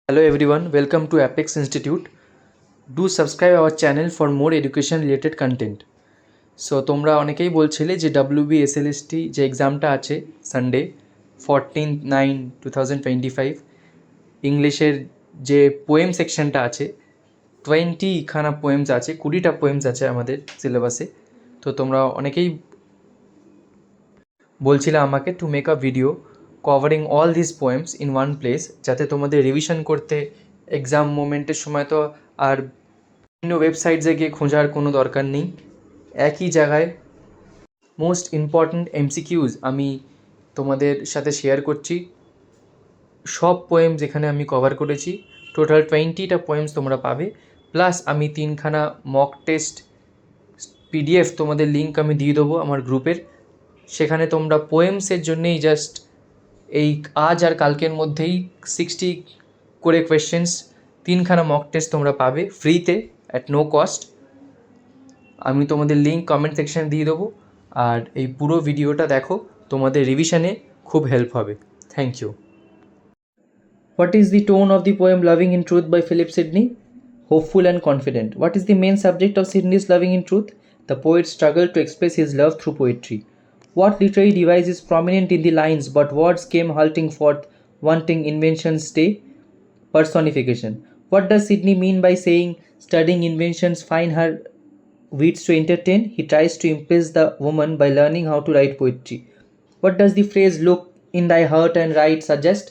Hello everyone, welcome to Apex Institute. Do subscribe our channel for more education related content. So তোমরা অনেকেই বলছিলে যে WB SLST যে এক্সামটা আছে সানডে 14/9/2025 ইংলিশের যে পোয়েম সেকশনটা আছে 20খানা পোয়েমস আছে, 20টা পোয়েমস আছে আমাদের সিলেবাসে। তো তোমরা অনেকেই বলছিলে আমাকে to make a video covering all this poems in one place, যাতে তোমাদের রিভিশন করতে এক্সাম মোমেন্টের সময় তো আর বিভিন্ন ওয়েবসাইটসে গিয়ে খোঁজার কোনো দরকার নেই। একই জায়গায় মোস্ট ইম্পর্ট্যান্ট এমসিকিউজ আমি তোমাদের সাথে শেয়ার করছি। সব পোয়েমস এখানে আমি কভার করেছি, টোটাল 20টা পোয়েমস তোমরা পাবে, প্লাস আমি 3খানা মক টেস্ট PDF তোমাদের লিঙ্ক আমি দিয়ে দেবো আমার গ্রুপের। সেখানে তোমরা পোয়েমসের জন্যেই জাস্ট এই আজ আর কালকের মধ্যেই 60 করে কোয়েশ্চেন্স 3খানা মক টেস্ট তোমরা পাবে ফ্রিতে অ্যাট নো কস্ট। আমি তোমাদের লিঙ্ক কমেন্ট সেকশানে দিয়ে দেবো, আর এই পুরো ভিডিওটা দেখো, তোমাদের রিভিশনে খুব হেল্প হবে। Thank you. What is the tone of the poem Loving in Truth by Philip Sidney? Hopeful and confident. What is the main subject of Sidney's Loving in Truth? The poet struggled to express his love through poetry. What literary device is prominent in the lines but words came halting forth, wanting inventions stay? Personification. What does Sidney mean by saying studying inventions find her wits to entertain? He tries to impress the woman by learning how to write poetry. What does the phrase look in thy heart and write suggest?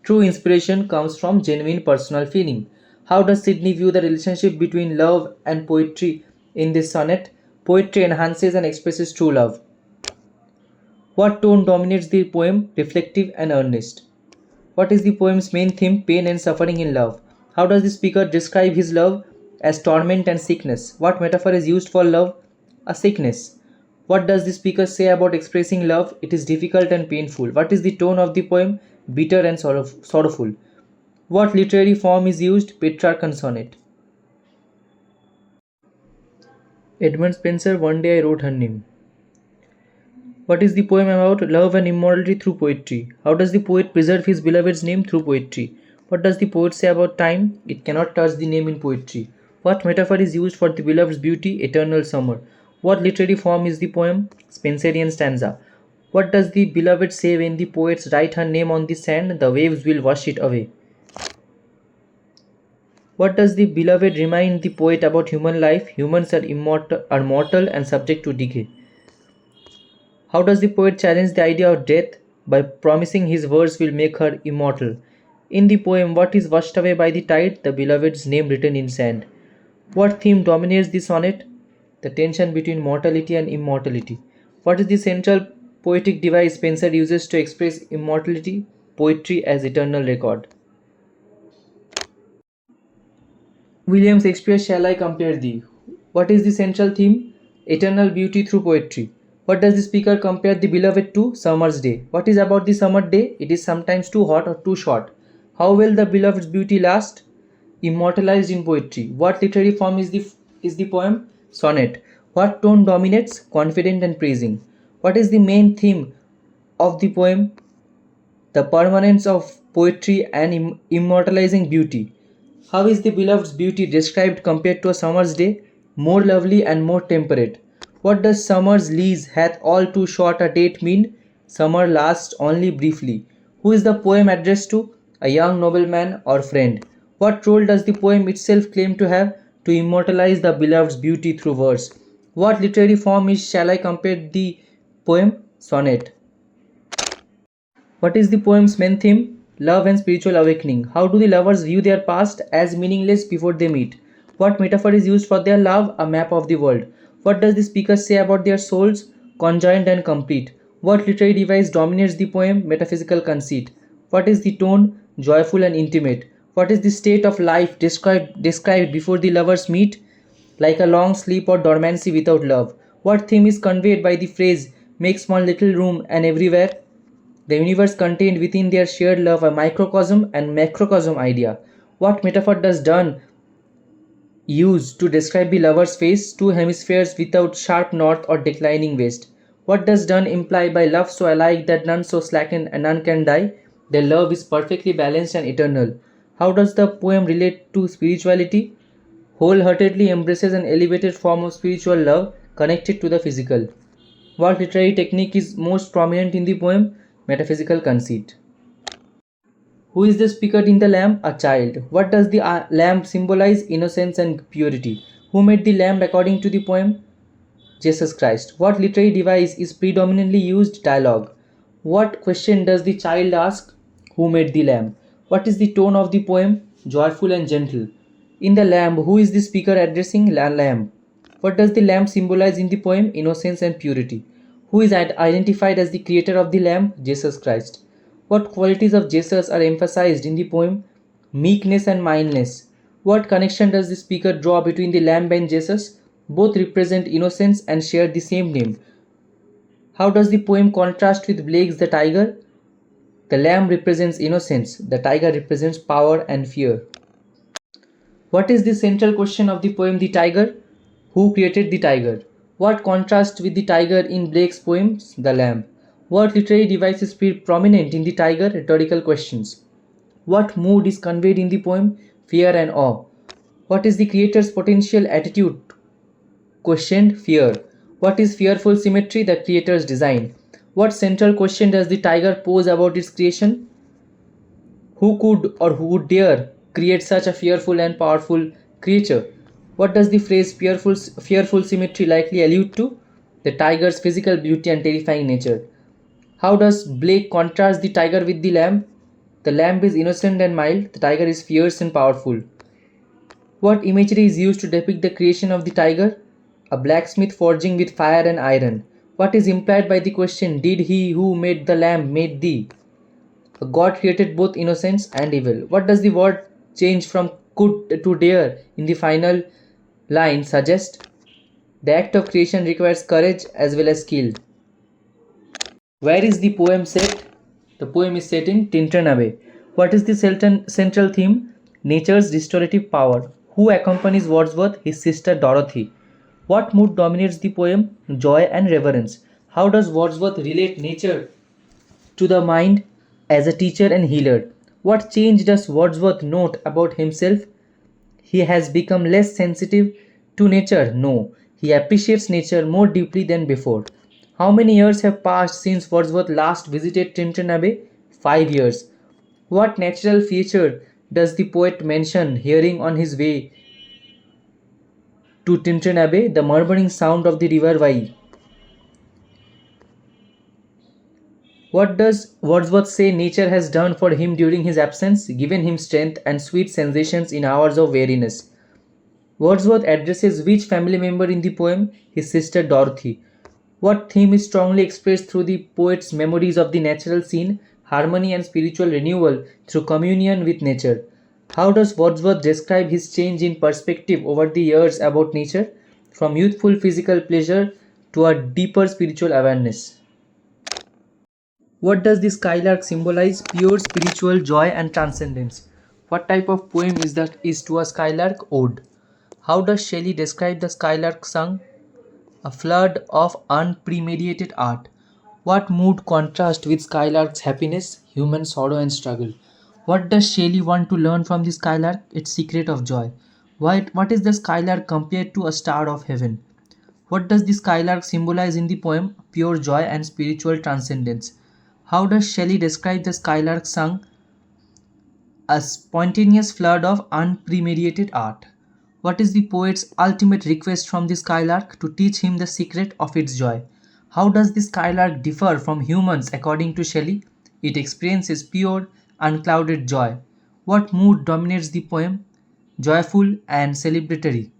True inspiration comes from genuine personal feeling. How does Sidney view the relationship between love and poetry in this sonnet? Poetry enhances and expresses true love. What tone dominates the poem? Reflective and earnest. What is the poem's main theme? Pain and suffering in love. How does the speaker describe his love? As torment and sickness. What metaphor is used for love? A sickness. What does the speaker say about expressing love? It is difficult and painful. What is the tone of the poem? Bitter and sorrowful. What literary form is used? Petrarch and sonnet. Edmund Spenser, One Day I Wrote Her Name. What is the poem about? Love and immortality through poetry. How does the poet preserve his beloved's name? Through poetry. What does the poet say about time? It cannot touch the name in poetry. What metaphor is used for the beloved's beauty? Eternal summer. What literary form is the poem? Spenserian stanza. What does the beloved say when the poets write her name on the sand? The waves will wash it away. What does the beloved remind the poet about human life? Humans are mortal and subject to decay. How does the poet challenge the idea of death? By promising his verse will make her immortal. In the poem, what is washed away by the tide? The beloved's name written in sand. What theme dominates the sonnet? The tension between mortality and immortality. What is the central poetic device Spenser uses to express immortality? Poetry as eternal record. William Shakespeare, Shall I Compare Thee? What is the central theme? Eternal beauty through poetry. What does the speaker compare the beloved to? Summer's day. What is about the summer day? It is sometimes too hot or too short. How will the beloved's beauty last? Immortalized in poetry. What literary form is the poem? Sonnet. What tone dominates? Confident and praising. What is the main theme of the poem? The permanence of poetry and immortalizing beauty. How is the beloved's beauty described compared to a summer's day? More lovely and more temperate. What does summer's lease hath all too short a date mean? Summer lasts only briefly. Who is the poem addressed to? A young nobleman or friend. What role does the poem itself claim to have? To immortalize the beloved's beauty through verse. What literary form is Shall I Compare the poem? Sonnet. What is the poem's main theme? Love and spiritual awakening. How do the lovers view their past? As meaningless before they meet. What metaphor is used for their love? A map of the world. What does the speaker say about their souls? Conjoined and complete. What literary device dominates the poem? Metaphysical conceit. What is the tone? Joyful and intimate. What is the state of life described before the lovers meet? Like a long sleep or dormancy without love. What theme is conveyed by the phrase, make small little room and everywhere? The universe contained within their shared love a microcosm and macrocosm idea. What metaphor does Donne use to describe the lover's face? Two hemispheres without sharp north or declining west. What does Donne imply by love so alike that none so slacken and none can die? Their love is perfectly balanced and eternal. How does the poem relate to spirituality? Wholeheartedly embraces an elevated form of spiritual love connected to the physical. What literary technique is most prominent in the poem? Metaphysical conceit. Who is the speaker in the lamp? A child. What does the lamp symbolize? Innocence and purity. Who made the lamp according to the poem? Jesus Christ. What literary device is predominantly used? Dialogue. What question does the child ask? Who made the lamp? What is the tone of the poem? Joyful and gentle. In the lamp, who is the speaker addressing? Lamp. What does the lamp symbolize in the poem? Innocence and purity. Who is identified as the creator of the lamp? Jesus Christ. What qualities of Jesus are emphasized in the poem? Meekness and mildness. What connection does the speaker draw between the lamb and Jesus? Both represent innocence and share the same name. How does the poem contrast with Blake's The Tiger? The lamb represents innocence, the tiger represents power and fear. What is the central question of the poem The Tiger? Who created the tiger? What contrasts with the tiger in Blake's poems? The lamb. What literary device is prominent in the tiger? Rhetorical questions. What mood is conveyed in the poem? Fear and awe. What is the creator's potential attitude? Questioned, fear. What is fearful symmetry? The creator's design. What central question does the tiger pose about its creation? Who could or who would dare create such a fearful and powerful creature? What does the phrase fearful symmetry likely allude to? The tiger's physical beauty and terrifying nature. How does Blake contrast the tiger with the lamb? The lamb is innocent and mild, the tiger is fierce and powerful. What imagery is used to depict the creation of the tiger? A blacksmith forging with fire and iron. What is implied by the question, did he who made the lamb made thee? A God created both innocence and evil. What does the word change from could to dare in the final line suggest? The act of creation requires courage as well as skill. Where is the poem set? The poem is set in Tintern Abbey. What is the central theme? Nature's restorative power. Who accompanies Wordsworth? His sister Dorothy. What mood dominates the poem? Joy and reverence. How does Wordsworth relate nature to the mind as a teacher and healer? What change does Wordsworth note about himself? He has become less sensitive to nature. No, he appreciates nature more deeply than before. How many years have passed since Wordsworth last visited Tintern Abbey? 5 years. What natural feature does the poet mention hearing on his way to Tintern Abbey? The murmuring sound of the river Wye. What does Wordsworth say nature has done for him during his absence? Given him strength and sweet sensations in hours of weariness. Wordsworth addresses which family member in the poem? His sister Dorothy. What theme is strongly expressed through the poet's memories of the natural scene? Harmony and spiritual renewal through communion with nature. How does Wordsworth describe his change in perspective over the years about nature? From youthful physical pleasure to a deeper spiritual awareness. What does the skylark symbolize? Pure spiritual joy and transcendence. What type of poem is to a skylark? Ode. How does Shelley describe the skylark song? A flood of unpremeditated art. What mood contrasts with skylark's happiness? Human sorrow and struggle. What does Shelley want to learn from the skylark? Its secret of joy. What is the skylark compared to a star of heaven? What does the skylark symbolize in the poem? Pure joy and spiritual transcendence. How does Shelley describe the skylark song? A spontaneous flood of unpremeditated art. What is the poet's ultimate request from the skylark? To teach him the secret of its joy. How does the skylark differ from humans according to Shelley? It experiences pure, unclouded joy. What mood dominates the poem? Joyful and celebratory.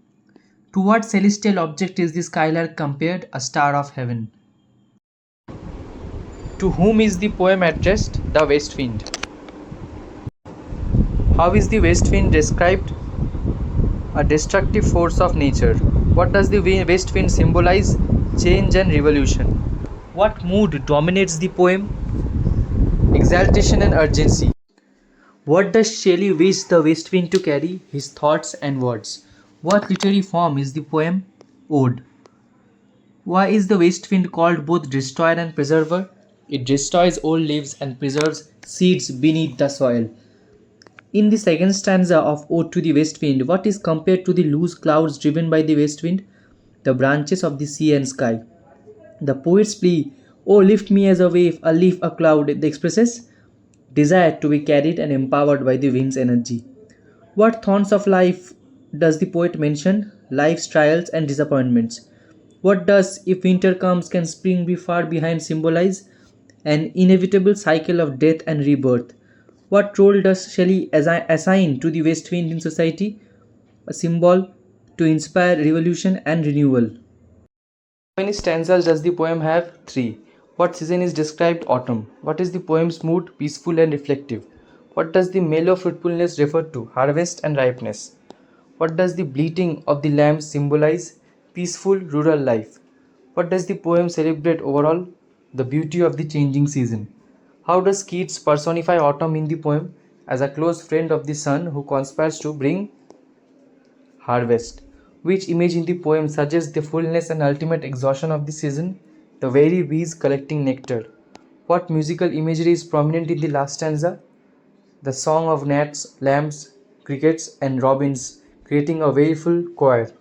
To what celestial object is the skylark compared? A star of heaven. To whom is the poem addressed? The west wind. How is the west wind described? A destructive force of nature. What does the west wind symbolize? Change and revolution. What mood dominates the poem? Exaltation and urgency. What does Shelley wish the west wind to carry? His thoughts and words. What literary form is the poem? Ode. Why is the west wind called both destroyer and preserver? It destroys old leaves and preserves seeds beneath the soil. In the second stanza of Ode to the West Wind, what is compared to the loose clouds driven by the west wind? The branches of the sea and sky. The poet's plea, "Oh, lift me as a wave, a leaf, a cloud," expresses desire to be carried and empowered by the wind's energy. What thorns of life does the poet mention? Life's trials and disappointments. What does "if winter comes, can spring be far behind" symbolize? An inevitable cycle of death and rebirth. What role does Shelley assign to the west wind in society? A symbol to inspire revolution and renewal. How many stanzas does the poem have? 3. What season is described? Autumn. What is the poem's mood? Peaceful and reflective. What does the mellow fruitfulness refer to? Harvest and ripeness. What does the bleating of the lambs symbolize? Peaceful rural life. What does the poem celebrate overall? The beauty of the changing season. How does Keats personify autumn in the poem? As a close friend of the sun who conspires to bring harvest. Which image in the poem suggests the fullness and ultimate exhaustion of the season? The very bees collecting nectar. What musical imagery is prominent in the last stanza? The song of gnats, lambs, crickets, and robins, creating a wailful choir.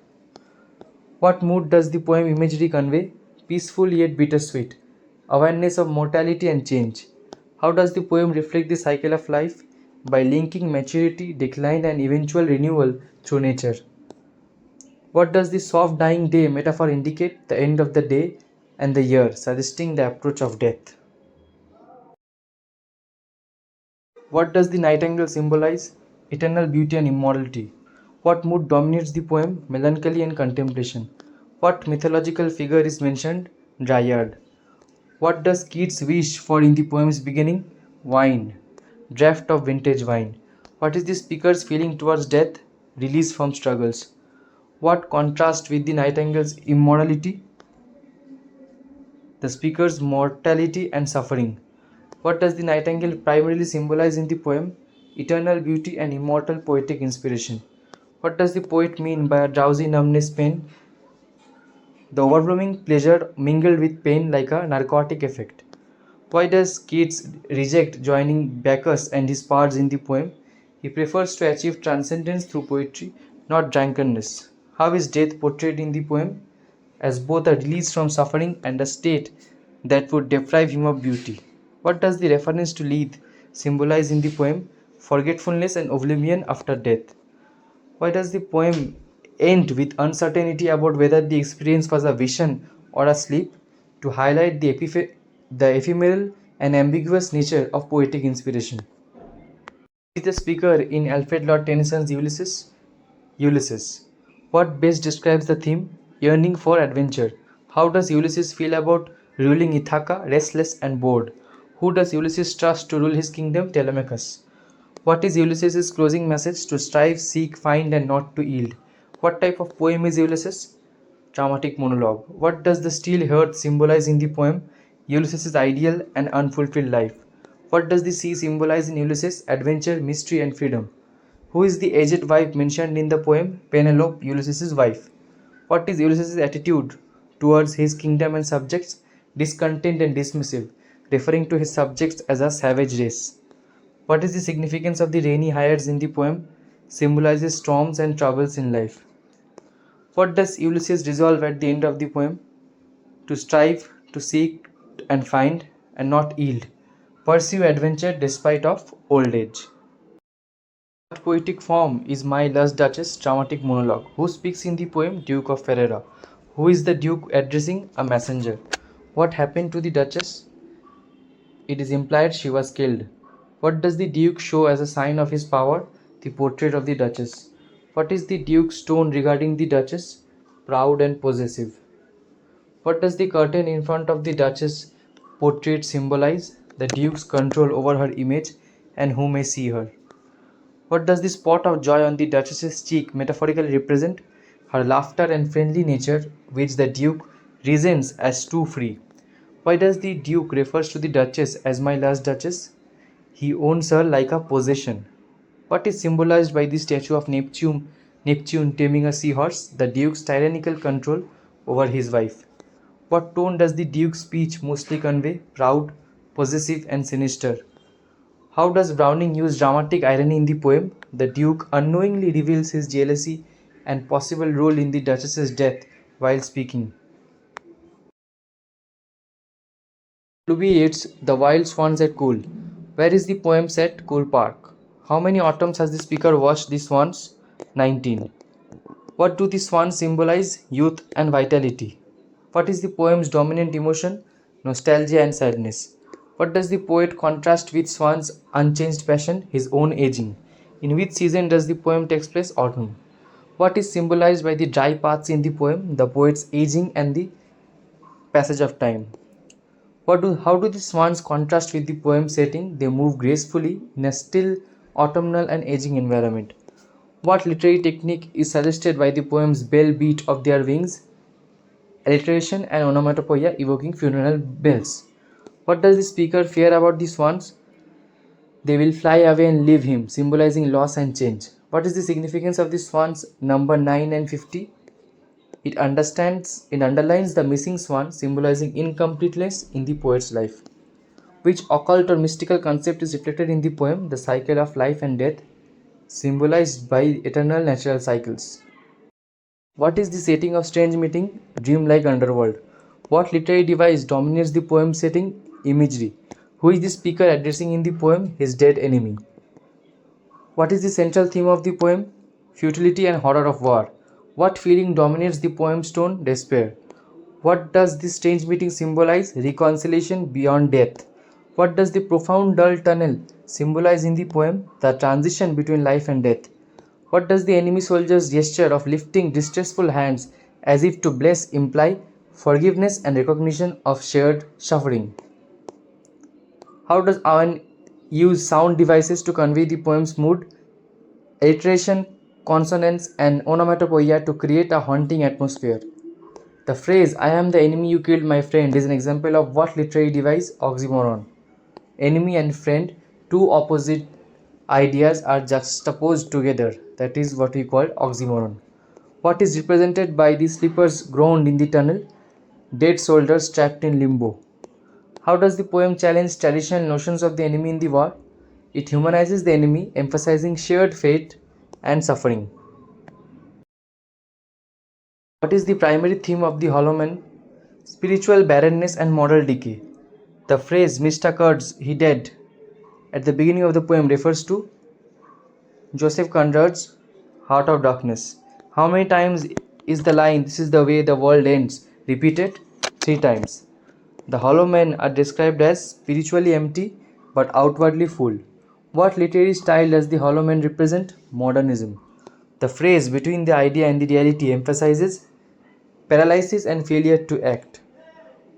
What mood does the poem imagery convey? Peaceful yet bittersweet. Awareness of mortality and change. How does the poem reflect the cycle of life? By linking maturity, decline, and eventual renewal through nature. What does the soft dying day metaphor indicate? The end of the day and the year, suggesting the approach of death. What does the nightingale symbolize? Eternal beauty and immortality. What mood dominates the poem? Melancholy and contemplation. What mythological figure is mentioned? Dryad. What does Keats wish for in the poem's beginning? Wine. Draught of vintage wine. What is the speaker's feeling towards death? Release from struggles. What contrasts with the nightingale's immortality? The speaker's mortality and suffering. What does the nightingale primarily symbolize in the poem? Eternal beauty and immortal poetic inspiration. What does the poet mean by a drowsy numbness pain? The overwhelming pleasure mingled with pain like a narcotic effect. Why does Keats reject joining Bacchus and his parts in the poem? He prefers to achieve transcendence through poetry, not drunkenness. How is death portrayed in the poem? As both a release from suffering and a state that would deprive him of beauty. What does the reference to Lethe symbolize in the poem? Forgetfulness and oblivion after death. Why does the poem end with uncertainty about whether the experience was a vision or a sleep? To highlight the ephemeral and ambiguous nature of poetic inspiration. Who is the speaker in Alfred Lord Tennyson's Ulysses? Ulysses. What best describes the theme? Yearning for adventure. How does Ulysses feel about ruling Ithaca? Restless and bored. Who does Ulysses trust to rule his kingdom? Telemachus. What is Ulysses' closing message? To strive, seek, find, and not to yield. What type of poem is Ulysses? Dramatic monologue. What does the steel hearth symbolize in the poem? Ulysses' ideal and unfulfilled life. What does the sea symbolize in Ulysses? Adventure, mystery, and freedom. Who is the aged wife mentioned in the poem? Penelope, Ulysses' wife. What is Ulysses' attitude towards his kingdom and subjects? Discontent and dismissive, referring to his subjects as a savage race. What is the significance of the rainy hairs in the poem? Symbolizes storms and troubles in life. What does Ulysses resolve at the end of the poem? To strive, to seek and find, and not yield. Pursue adventure despite of old age. What poetic form is My Last Duchess? Dramatic monologue. Who speaks in the poem? Duke of Ferrara. Who is the Duke addressing? A messenger. What happened to the Duchess? It is implied she was killed. What does the Duke show as a sign of his power? The portrait of the Duchess. What is the Duke's tone regarding the Duchess? Proud and possessive. What does the curtain in front of the Duchess portrait symbolize? The Duke's control over her image and who may see her. What does the spot of joy on the Duchess's cheek metaphorically represent? Her laughter and friendly nature, which the Duke resents as too free. Why does the Duke refers to the Duchess as My Last Duchess? He owns her like a possession. What is symbolized by the statue of Neptune taming a seahorse? The Duke's tyrannical control over his wife. What tone does the Duke's speech mostly convey? Proud, possessive, and sinister. How does Browning use dramatic irony in the poem? The Duke unknowingly reveals his jealousy and possible role in the Duchess's death while speaking. Yeats' The Wild Swans at Cool. Where is the poem set? Cool Park. How many autumns has the speaker watched the swans? 19. What do the swans symbolize? Youth and vitality. What is the poem's dominant emotion? Nostalgia and sadness. What does the poet contrast with Swan's unchanged passion? His own aging. In which season does the poem take place? Autumn. What is symbolized by the dry paths in the poem? The poet's aging and the passage of time. How do the swans contrast with the poem setting? They move gracefully in a still, autumnal and aging environment. What literary technique is suggested by the poem's bell beat of their wings? Alliteration and onomatopoeia evoking funeral bells. What does the speaker fear about the swans? They will fly away and leave him, symbolizing loss and change. What is the significance of the swans number 9 and 50? It underlines the missing swan, symbolizing incompleteness in the poet's life. Which occult or mystical concept is reflected in the poem? The cycle of life and death, symbolized by eternal natural cycles. What is the setting of Strange Meeting? Dreamlike underworld. What literary device dominates the poem setting? Imagery. Who is the speaker addressing in the poem? His dead enemy. What is the central theme of the poem? Futility and horror of war. What feeling dominates the poem's tone? Despair. What does this strange meeting symbolize? Reconciliation beyond death. What does the profound dull tunnel symbolize in the poem? The transition between life and death. What does the enemy soldier's gesture of lifting distressful hands as if to bless imply? Forgiveness and recognition of shared suffering. How does Owen use sound devices to convey the poem's mood? Alliteration, consonants, and onomatopoeia to create a haunting atmosphere. The phrase, "I am the enemy you killed, my friend," is an example of what literary device? Oxymoron. Enemy and friend, two opposite ideas are juxtaposed together. That is what we call oxymoron. What is represented by the sleepers groaned in the tunnel? Dead soldiers trapped in limbo. How does the poem challenge traditional notions of the enemy in the war? It humanizes the enemy, emphasizing shared fate and suffering. What is the primary theme of the Hollow Man? Spiritual barrenness and moral decay. The phrase "Mr. Kurds, he dead" at the beginning of the poem refers to Joseph Conrad's Heart of Darkness. How many times is the line "This is the way the world ends" repeated? 3 times. The hollow men are described as spiritually empty but outwardly full. What literary style does the hollow man represent? Modernism. The phrase "between the idea and the reality" emphasizes paralysis and failure to act.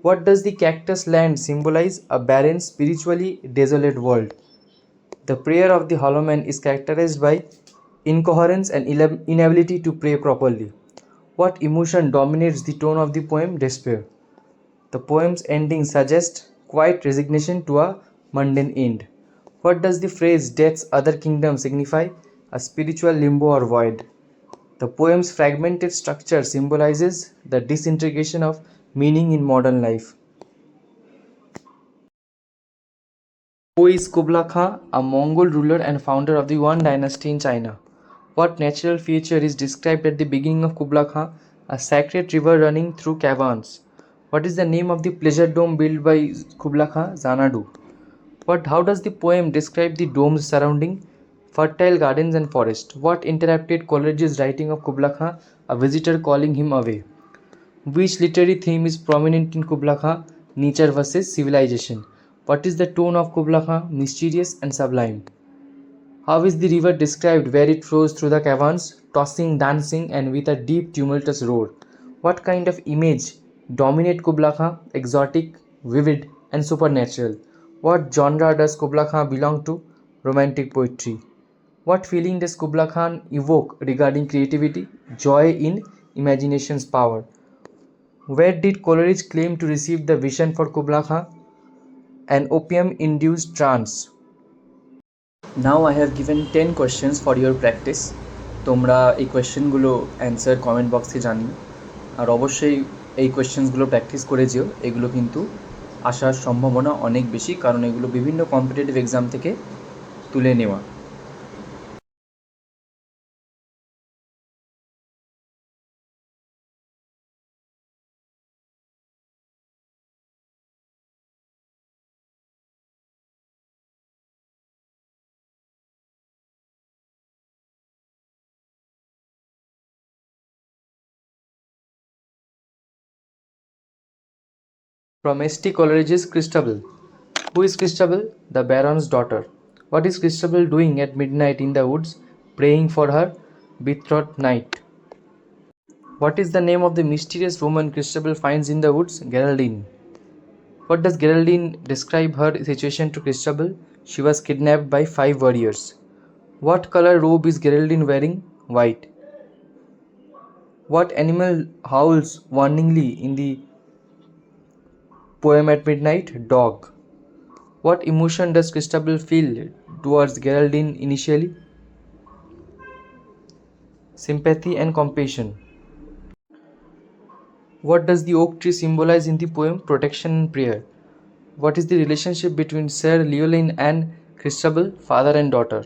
What does the cactus land symbolize? A barren, spiritually desolate world. The prayer of the hollow man is characterized by incoherence and inability to pray properly. What emotion dominates the tone of the poem? Despair. The poem's ending suggests quiet resignation to a mundane end. What does the phrase "death's other kingdom" signify? A spiritual limbo or void. The poem's fragmented structure symbolizes the disintegration of meaning in modern life. Who is Kublai Khan? A Mongol ruler and founder of the Yuan dynasty in China. What natural feature is described at the beginning of Kublai Khan? A sacred river running through caverns. What is the name of the pleasure dome built by Kublai Khan? Xanadu. How does the poem describe the domes surrounding fertile gardens and forest? What interrupted Coleridge's writing of Kublai Khan? A visitor calling him away. Which literary theme is prominent in Kublai Khan? Nature versus civilization. What is the tone of Kublai Khan? Mysterious and sublime. How is the river described where it flows through the caverns? Tossing, dancing, and with a deep tumultuous roar. What kind of image dominate Kublai Khan? Exotic, vivid, and supernatural. What genre does Kublai Khan belong to? Romantic poetry. What feeling does Kublai Khan evoke regarding creativity? Joy in imagination's power. Where did Coleridge claim to receive the vision for Kublai Khan? An opium-induced trance. Now I have given 10 questions for your practice. তোমরা এই কোয়েশ্চেনগুলো answer comment বক্সে জানিও, আর অবশ্যই এই কোয়েশ্চেনসগুলো practice করে যেও। এগুলো কিন্তু আসার সম্ভাবনা অনেক বেশি, কারণ এগুলো বিভিন্ন কম্পিটিটিভ এক্সাম থেকে তুলে নেওয়া। From ST Coleridge's Christabel. Who is Christabel? The Baron's daughter. What is Christabel doing at midnight in the woods, praying for her betrothed knight? What is the name of the mysterious woman Christabel finds in the woods? Geraldine. What does Geraldine describe her situation to Christabel? She was kidnapped by 5 warriors. What color robe is Geraldine wearing? White. What animal howls warningly in the poem at midnight? Dog. What emotion does Christabel feel towards Geraldine initially? Sympathy and compassion. What does the oak tree symbolize in the poem? Protection and prayer. What is the relationship between Sir Llewellyn and Christabel, father and daughter?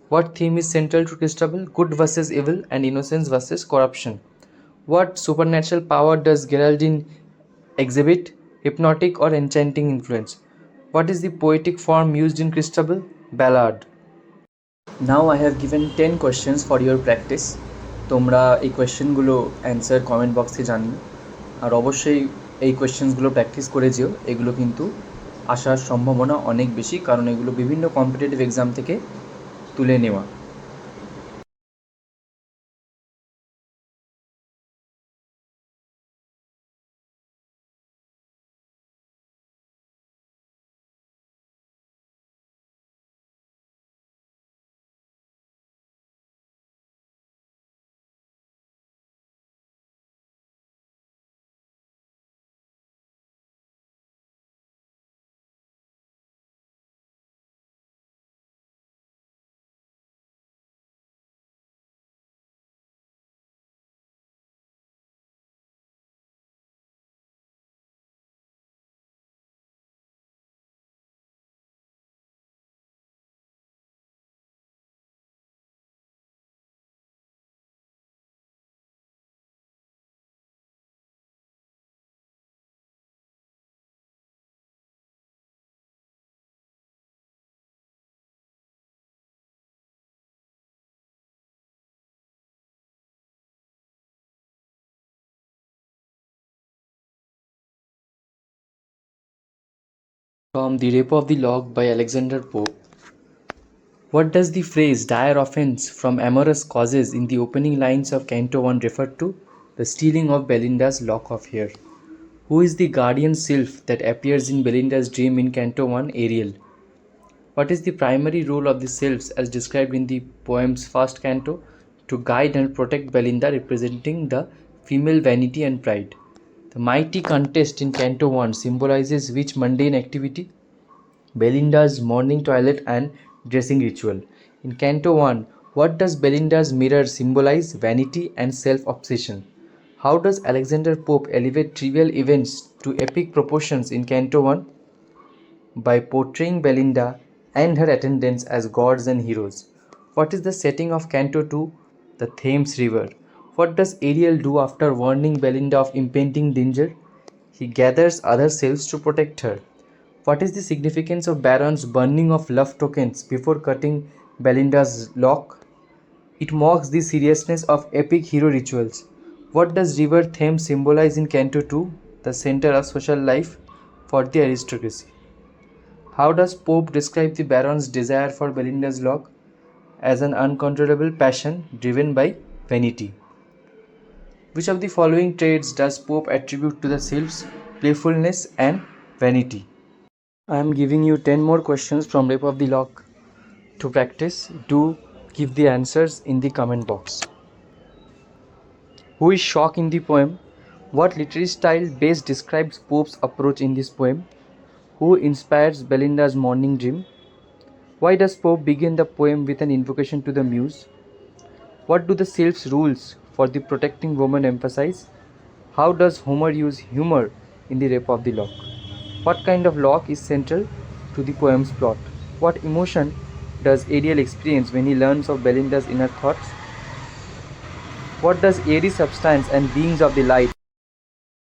What theme is central to Christabel? Good versus evil and innocence versus corruption. What supernatural power does Geraldine exhibit? Hypnotic or enchanting influence. What is the poetic form used in Christabel? Ballad. Now I have given 10 questions for your practice. তোমরা এই কোয়েশ্চেনগুলো answer comment বক্সে জানিও, আর অবশ্যই এই কোয়েশ্চেনসগুলো practice করে যেও। এগুলো কিন্তু আসার সম্ভাবনা অনেক বেশি, কারণ এগুলো বিভিন্ন কম্পিটিটিভ এক্সাম থেকে তুলে নেওয়া। From The Rape of the Lock by Alexander Pope. What does the phrase dire offense from amorous causes in the opening lines of Canto 1 refer to? The stealing of Belinda's lock of hair. Who is the guardian sylph that appears in Belinda's dream in Canto 1? Ariel. What is the primary role of the sylphs as described in the poem's first canto? To guide and protect Belinda, representing the female vanity and pride. The mighty contest in Canto 1 symbolizes which mundane activity? Belinda's morning toilet and dressing ritual. In Canto 1, what does Belinda's mirror symbolize? Vanity and self-obsession. How does Alexander Pope elevate trivial events to epic proportions in Canto 1? By portraying Belinda and her attendants as gods and heroes. What is the setting of Canto 2? The Thames River. What does Ariel do after warning Belinda of impending danger? He gathers other sylphs to protect her. What is the significance of Baron's burning of love tokens before cutting Belinda's lock? It mocks the seriousness of epic hero rituals. What does River Thames symbolize in Canto 2? The center of social life for the aristocracy. How does Pope describe the Baron's desire for Belinda's lock? As an uncontrollable passion driven by vanity. Which of the following traits does Pope attribute to the sylphs? Playfulness and vanity. I am giving you 10 more questions from Rape of the Lock to practice. Do give the answers in the comment box. Who is Shock in the poem? What literary style best describes Pope's approach in this poem? Who inspires Belinda's morning dream? Why does Pope begin the poem with an invocation to the muse? What do the sylphs' rules for the protecting woman emphasize? How does Homer use humor in the Rape of the Lock? What kind of lock is central to the poem's plot? What emotion does Ariel experience when he learns of Belinda's inner thoughts? What does Aries substance and beings of the light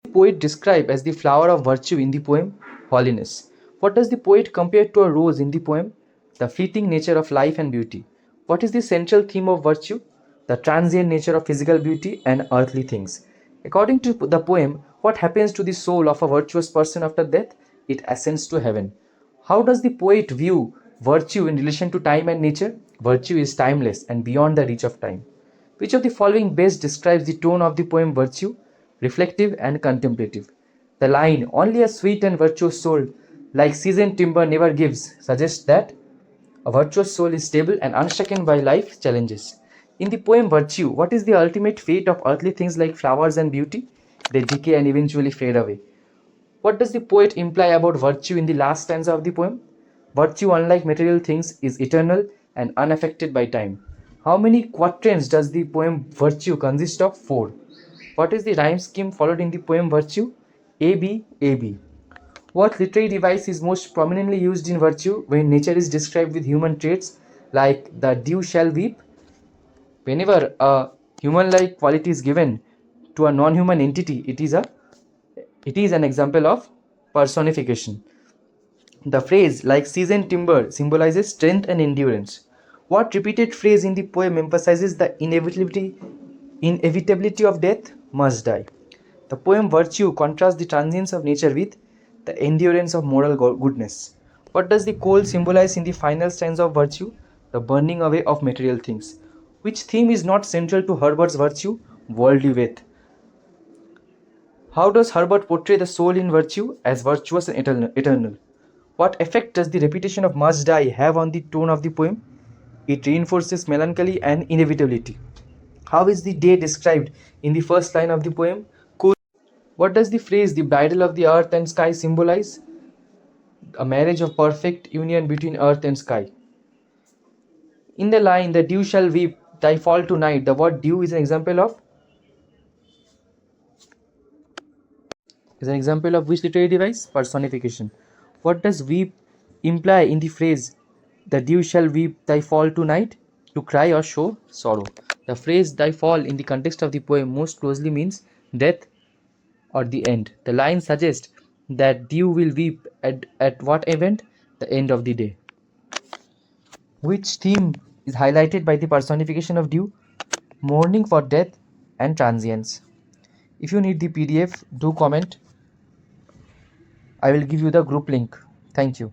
the poet describe as the flower of virtue in the poem? Holiness. What does the poet compare to a rose in the poem? The fleeting nature of life and beauty. What is the central theme of virtue? The transient nature of physical beauty and earthly things. According to the poem, what happens to the soul of a virtuous person after death? It ascends to heaven. How does the poet view virtue in relation to time and nature? Virtue is timeless and beyond the reach of time. Which of the following best describes the tone of the poem Virtue? Reflective and contemplative. The line, only a sweet and virtuous soul, like seasoned timber never gives, suggests that a virtuous soul is stable and unshaken by life's challenges. In the poem Virtue, what is the ultimate fate of earthly things like flowers and beauty? They decay and eventually fade away. What does the poet imply about virtue in the last stanza of the poem? Virtue, unlike material things, is eternal and unaffected by time. How many quatrains does the poem Virtue consist of? 4. What is the rhyme scheme followed in the poem Virtue? AB, AB. What literary device is most prominently used in Virtue when nature is described with human traits like the dew shall weep? Whenever a human-like quality is given to a non-human entity, it is an example of personification. The phrase like seasoned timber symbolizes strength and endurance. What repeated phrase in the poem emphasizes the inevitability of death? Must die. The poem Virtue contrasts the transience of nature with the endurance of moral goodness. What does the coal symbolize in the final stanza of Virtue? The burning away of material things. Which theme is not central to Herbert's Virtue? Worldly faith. How does Herbert portray the soul in Virtue? As virtuous and eternal. What effect does the repetition of must die have on the tone of the poem? It reinforces melancholy and inevitability. How is the day described in the first line of the poem? Cool. What does the phrase the bridal of the earth and sky symbolize? A marriage of perfect union between earth and sky. In the line, the dew shall weep, thy fall tonight, the word dew is an example of which literary device? Personification. What does weep imply in the phrase the dew shall weep thy fall tonight? To cry or show sorrow. The phrase thy fall in the context of the poem most closely means death or the end. The line suggests that dew will weep at what event? The end of the day. Which theme is highlighted by the personification of dew? Mourning for death and transience. If you need the PDF, do comment. I will give you the group link. Thank you.